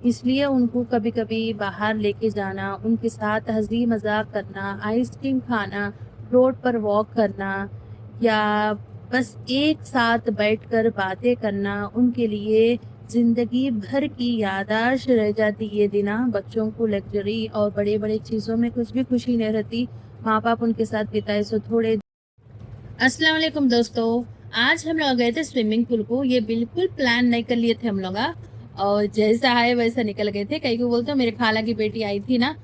इसलिए उनको कभी कभी बाहर लेके जाना, उनके साथ हंसी मजाक करना, आइसक्रीम खाना, रोड पर वॉक करना, या बस एक साथ बैठकर बातें करना उनके लिए जिंदगी भर की याददाश्त रह जाती। ये दिना बच्चों को लग्जरी और बड़े बड़े चीज़ों में कुछ भी खुशी नहीं रहती। माँ बाप उनके साथ बिताए सो थोड़े। अस्सलाम वालेकुम दोस्तों। आज हम लोग गए थे स्विमिंग पूल को। ये बिल्कुल प्लान नहीं कर लिए थे हम लोग, और जैसा आए वैसा निकल गए थे। कहीं को बोलते मेरे खाला की बेटी आई थी ना,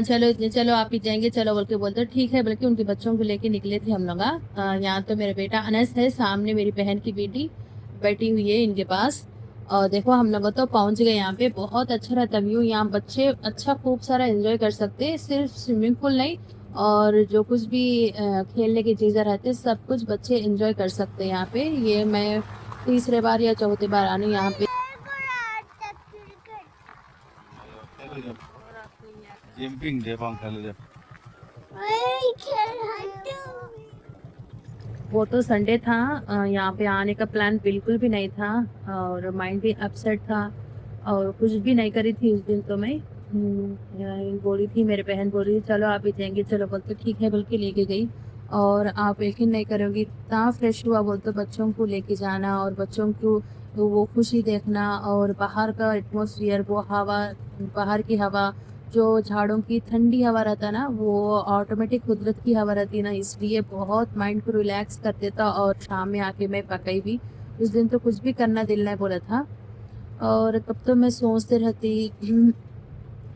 चलो चलो आप ही जाएंगे चलो बोल के बोलते ठीक है, बल्कि उनके बच्चों को लेके निकले थे हम लोग। यहाँ तो मेरा बेटा अनस है, सामने मेरी बहन की बेटी बैठी हुई है इनके पास। और देखो हम लोग तो पहुंच गए यहाँ पे। बहुत अच्छा रहता व्यू यहाँ, बच्चे अच्छा खूब सारा एंजॉय कर सकते हैं। सिर्फ स्विमिंग पूल नहीं, और जो कुछ भी खेलने की चीज़ें रहती है सब कुछ बच्चे एंजॉय कर सकते हैं यहाँ पे। ये मैं तीसरे बार या चौथी बार आनी यहाँ पे। जंपिंग दे पंखा ले। वो तो संडे था, यहाँ पे आने का प्लान बिल्कुल भी नहीं था, और माइंड भी अपसेट था, और कुछ भी नहीं करी थी उस दिन। तो मैं बोली थी, मेरे बहन बोली चलो आप भी जाएंगे चलो, बोलते ठीक है बोल के लेके गई। और आप यकीन नहीं करोगी इतना फ्रेश हुआ बोलते, बच्चों को लेके जाना और बच्चों को वो खुशी देखना, और बाहर का एटमोसफियर, वो हवा, बाहर की हवा, जो झाड़ों की ठंडी हवा रहता है ना, वो ऑटोमेटिक कुदरत की हवा रहती है ना, इसलिए बहुत माइंड को रिलैक्स कर देता। और शाम में आके मैं पकाई भी। उस दिन तो कुछ भी करना दिल नहीं बोला था, और तब तो मैं सोचते रहती।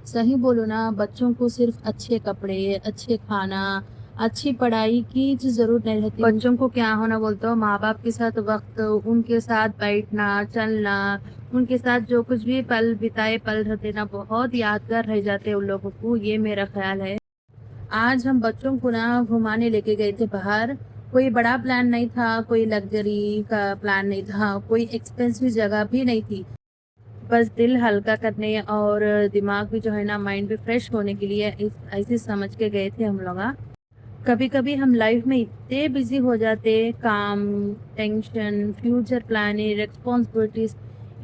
सही बोलो ना, बच्चों को सिर्फ अच्छे कपड़े, अच्छे खाना, अच्छी पढ़ाई की जरूरत नहीं रहती। बच्चों को क्या होना बोलते हो, माँ बाप के साथ वक्त, उनके साथ बैठना चलना, उनके साथ जो कुछ भी पल बिताए पल रहते ना, बहुत यादगार रह जाते उन लोगों को। ये मेरा ख्याल है। आज हम बच्चों को ना घुमाने लेके गए थे बाहर। कोई बड़ा प्लान नहीं था, कोई लग्जरी का प्लान नहीं था, कोई एक्सपेंसिव जगह भी नहीं थी। बस दिल हल्का करने और दिमाग भी जो है ना, माइंड भी फ्रेश होने के लिए ऐसे समझ के गए थे हम लोग। कभी कभी हम लाइफ में इतने बिजी हो जाते, काम, टेंशन, फ्यूचर प्लानिंग, रिस्पॉन्सिबिलिटीज,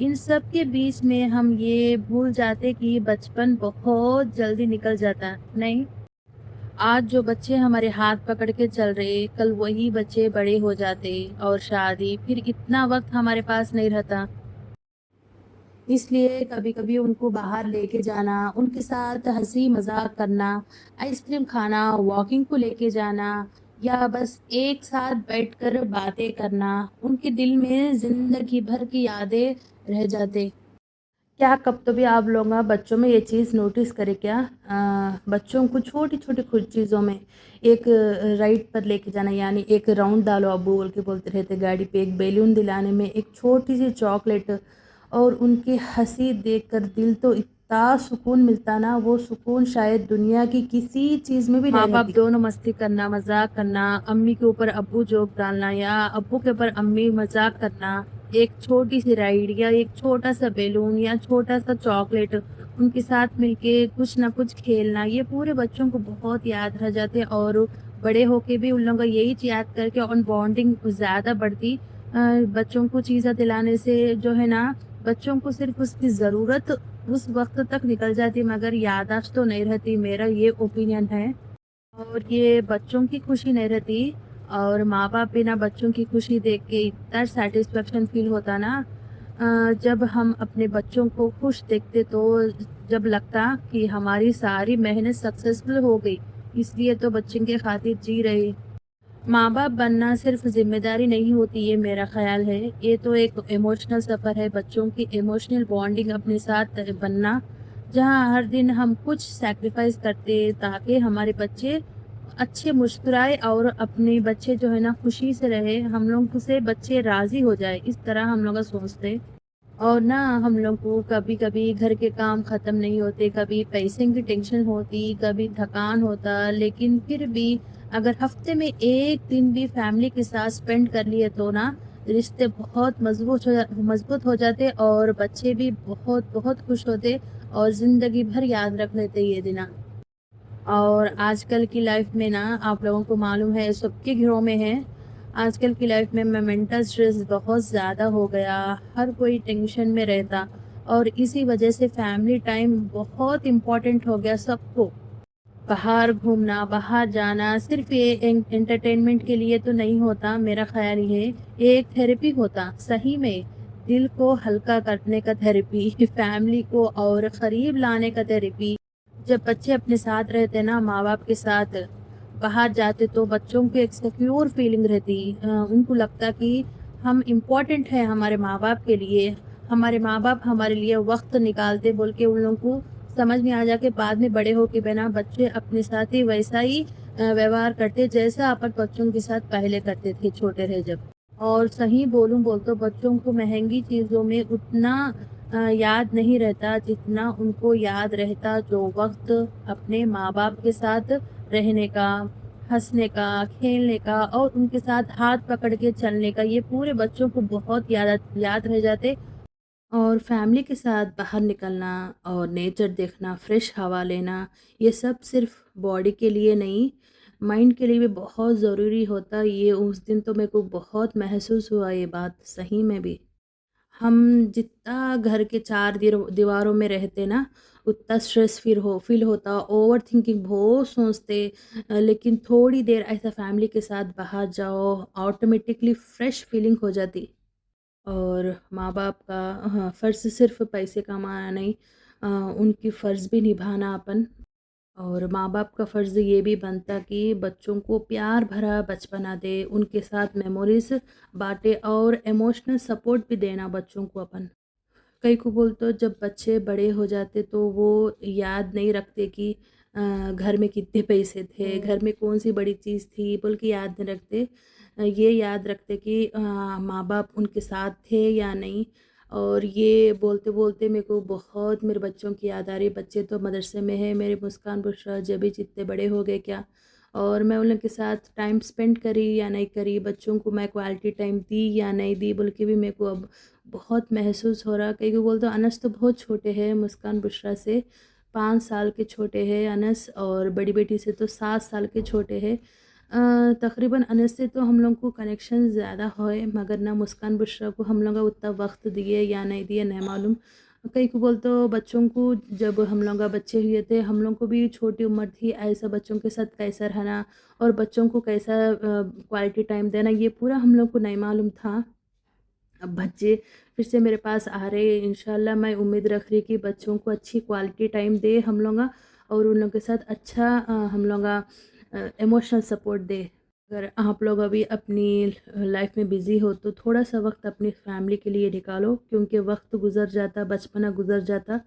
इन सब के बीच में हम ये भूल जाते कि बचपन बहुत जल्दी निकल जाता नहीं। आज जो बच्चे हमारे हाथ पकड़ के चल रहे, कल वही बच्चे बड़े हो जाते, और शादी, फिर इतना वक्त हमारे पास नहीं रहता। इसलिए कभी कभी उनको बाहर लेके जाना, उनके साथ हंसी मजाक करना, आइसक्रीम खाना, वॉकिंग को लेके जाना, या बस एक साथ बैठकर बातें करना, उनके दिल में जिंदगी भर की यादें रह जाते। क्या कब तो भी आप लोग बच्चों में ये चीज़ नोटिस करें क्या, बच्चों को छोटी छोटी कुछ चीज़ों में एक राइड पर लेके जाना, यानी एक राउंड डालो अब्बू बोल के बोलते रहते, गाड़ी पे एक बैलून दिलाने में, एक छोटी सी चॉकलेट, और उनकी हंसी देखकर दिल तो इतना सुकून मिलता ना, वो सुकून शायद दुनिया की किसी चीज़ में भी नहीं रहती। माँ बाप दोनों मस्ती करना, मजाक करना, अम्मी के ऊपर अब्बू जोक डालना या अब्बू के ऊपर अम्मी मजाक करना, एक छोटी सी राइड या एक छोटा सा बैलून या छोटा सा चॉकलेट, उनके साथ मिलके कुछ ना कुछ खेलना, ये पूरे बच्चों को बहुत याद रह जाते। और बड़े होके भी उन लोगों को यही याद करके और बॉन्डिंग ज़्यादा बढ़ती। बच्चों को चीज़ें दिलाने से जो है ना, बच्चों को सिर्फ उसकी ज़रूरत उस वक्त तक निकल जाती, मगर याददाश्त तो नहीं रहती। मेरा ये ओपिनियन है। और ये बच्चों की खुशी नहीं रहती, और माँ बाप भी ना बच्चों की खुशी देख के इतना सेटिस्फेक्शन फील होता ना, जब हम अपने बच्चों को खुश देखते, तो जब लगता कि हमारी सारी मेहनत सक्सेसफुल हो गई, इसलिए तो बच्चों के खातिर जी रहे। माँ बाप बनना सिर्फ जिम्मेदारी नहीं होती, ये मेरा ख्याल है। ये तो एक इमोशनल सफ़र है, बच्चों की इमोशनल बॉन्डिंग अपने साथ बनना, जहाँ हर दिन हम कुछ सैक्रिफाइस करते ताकि हमारे बच्चे अच्छे मुस्कुराए, और अपने बच्चे जो है ना खुशी से रहे, हम लोग से बच्चे राज़ी हो जाए, इस तरह हम लोग सोचते। और ना हम लोग को कभी कभी घर के काम ख़त्म नहीं होते, कभी पैसे की टेंशन होती, कभी थकान होता, लेकिन फिर भी अगर हफ्ते में एक दिन भी फैमिली के साथ स्पेंड कर लिए तो ना, रिश्ते बहुत मजबूत हो जाते, और बच्चे भी बहुत बहुत खुश होते, और ज़िंदगी भर याद रख लेते ये दिन। और आजकल की लाइफ में ना, आप लोगों को मालूम है सबके घरों में है, आजकल की लाइफ में मेंटल स्ट्रेस बहुत ज़्यादा हो गया, हर कोई टेंशन में रहता। और इसी वजह से फैमिली टाइम बहुत इम्पोर्टेंट हो गया सबको। बाहर घूमना, बाहर जाना सिर्फ़ ये एंटरटेनमेंट के लिए तो नहीं होता, मेरा ख़्याल ये एक थेरेपी होता, सही में दिल को हल्का करने का थेरेपी, फैमिली को और क़रीब लाने का थेरेपी। जब बच्चे अपने साथ रहते ना माँ-बाप के साथ, बाहर जाते तो बच्चों को एक सिक्योर फीलिंग रहती। उनको लगता कि हम इम्पोर्टेंट हैं हमारे माँ-बाप के लिए, हमारे माँ-बाप हमारे लिए वक़्त निकालते बोल के उन लोगों को समझ में आ जाके बाद में बड़े हो के बिना बच्चे अपने साथ ही वैसा ही व्यवहार करते जैसा अपन बच्चों के साथ पहले करते थे छोटे रहे जब। और सही बोलूँ तो बच्चों को महँगी चीज़ों में उतना याद नहीं रहता जितना उनको याद रहता जो वक़्त अपने माँ-बाप के साथ रहने का, हँसने का, खेलने का और उनके साथ हाथ पकड़ के चलने का, ये पूरे बच्चों को बहुत याद रह जाते। और फैमिली के साथ बाहर निकलना और नेचर देखना, फ्रेश हवा लेना, ये सब सिर्फ़ बॉडी के लिए नहीं, माइंड के लिए भी बहुत ज़रूरी होता। ये उस दिन तो मेरे को बहुत महसूस हुआ ये बात सही में भी। हम जितना घर के 4 दीवारों में रहते ना, उतना स्ट्रेस फ़ील होता, ओवरथिंकिंग बहुत सोचते। लेकिन थोड़ी देर ऐसा फैमिली के साथ बाहर जाओ, ऑटोमेटिकली फ्रेश फीलिंग हो जाती। और माँ-बाप का हाँ, फ़र्ज़ सिर्फ़ पैसे कमाना नहीं, उनकी फ़र्ज़ भी निभाना अपन। और माँ-बाप का फ़र्ज़ ये भी बनता कि बच्चों को प्यार भरा बचपना दें, उनके साथ मेमोरीज़ बाँटे और इमोशनल सपोर्ट भी देना बच्चों को अपन। कई को बोलते जब बच्चे बड़े हो जाते तो वो याद नहीं रखते कि घर में कितने पैसे थे, घर में कौन-सी बड़ी चीज़ थी बोल के याद नहीं रखते। ये याद रखते कि माँ-बाप उनके साथ थे या नहीं। और ये बोलते-बोलते मेरे को बहुत मेरे बच्चों की याद आ रही है। बच्चे तो मदरसे में है, मेरे मुस्कान बुशरा जबी जितने बड़े हो गए क्या। और मैं उन लोग के साथ टाइम स्पेंड करी या नहीं करी, बच्चों को मैं क्वालिटी टाइम दी या नहीं दी बोल के भी मेरे को अब बहुत महसूस हो रहा। कई को बोलते अनस तो बहुत छोटे हैं, मुस्कान बुशरा से 5 साल के छोटे हैं अनस और बड़ी बेटी से तो 7 साल के छोटे हैं। तकरीबन अनस से तो हम लोग को कनेक्शन ज़्यादा है मगर ना मुस्कान बुशरा को हम लोग उतना वक़्त दिए या नहीं दिए नहीं मालूम। कई को बोलते बच्चों को जब हम लोग बच्चे हुए थे हम लोग को भी छोटी उम्र थी, ऐसा बच्चों के साथ कैसा रहना और बच्चों को कैसा क्वालिटी टाइम देना ये पूरा हम लोग को नहीं मालूम था। अब बच्चे फिर से मेरे पास आ रहे हैं, इंशाल्लाह मैं उम्मीद रख रही कि बच्चों को अच्छी क्वालिटी टाइम दे हम लोग और उन लोगों के साथ अच्छा हम लोग इमोशनल सपोर्ट दे। अगर आप लोग अभी अपनी लाइफ में बिज़ी हो तो थोड़ा सा वक्त अपनी फैमिली के लिए निकालो क्योंकि वक्त गुज़र जाता, बचपना गुज़र जाता,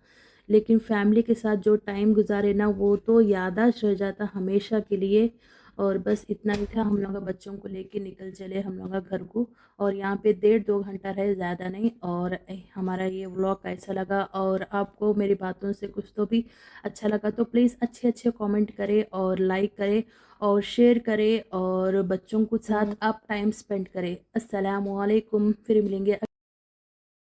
लेकिन फैमिली के साथ जो टाइम गुज़ारे ना वो तो याददाश्त रह जाता हमेशा के लिए। और बस इतना ही था, हम लोग बच्चों को लेके निकल चले हम लोग घर को। और यहाँ पे 1.5-2 घंटा रहे, ज़्यादा नहीं। और हमारा ये व्लॉग कैसा लगा और आपको मेरी बातों से कुछ तो भी अच्छा लगा तो प्लीज़ अच्छे-अच्छे कमेंट करें और लाइक करें और शेयर करें और बच्चों के साथ आप टाइम स्पेंड करें। अस्सलामु अलैकुम, फिर मिलेंगे।